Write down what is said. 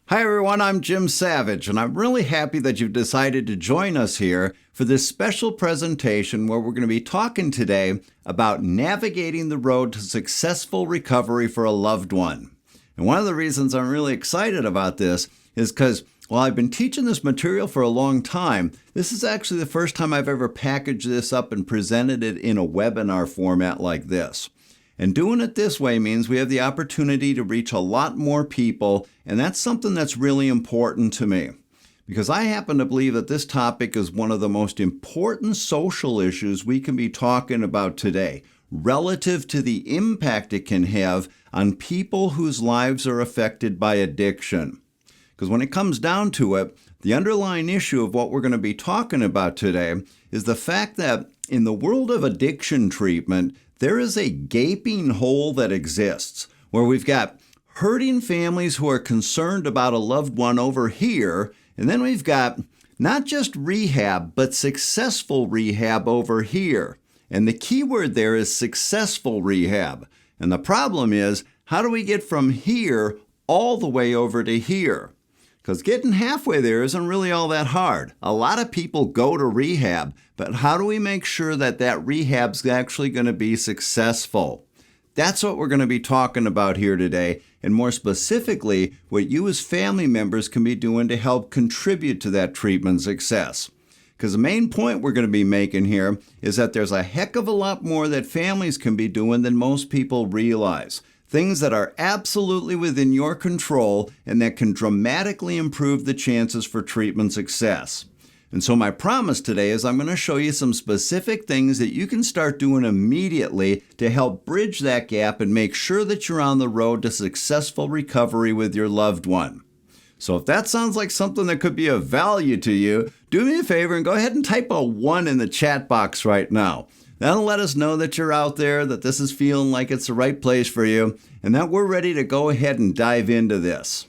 Hi everyone, I'm Jim Savage, and I'm really happy that you've decided to join us here for this special presentation where we're going to be talking today about navigating the road to successful recovery for a loved one. And one of the reasons I'm really excited about this is because while I've been teaching this material for a long time, this is actually the first time I've ever packaged this up and presented it in a webinar format like this. And doing it this way means we have the opportunity to reach a lot more people, and that's something that's really important to me. Because I happen to believe that this topic is one of the most important social issues we can be talking about today, relative to the impact it can have on people whose lives are affected by addiction. Because when it comes down to it, the underlying issue of what we're going to be talking about today is the fact that in the world of addiction treatment, there is a gaping hole that exists where we've got hurting families who are concerned about a loved one over here, and then we've got not just rehab, but successful rehab over here. And the key word there is successful rehab. And the problem is, how do we get from here all the way over to here? Because getting halfway there isn't really all that hard. A lot of people go to rehab, but how do we make sure that that rehab's actually going to be successful? That's what we're going to be talking about here today, and more specifically, what you as family members can be doing to help contribute to that treatment success. Because the main point we're going to be making here is that there's a heck of a lot more that families can be doing than most people realize. Things that are absolutely within your control and that can dramatically improve the chances for treatment success. And so my promise today is I'm going to show you some specific things that you can start doing immediately to help bridge that gap and make sure that you're on the road to successful recovery with your loved one. So if that sounds like something that could be of value to you, do me a favor and go ahead and type a 1 in the chat box right now. That'll let us know that you're out there, that this is feeling like it's the right place for you, and that we're ready to go ahead and dive into this.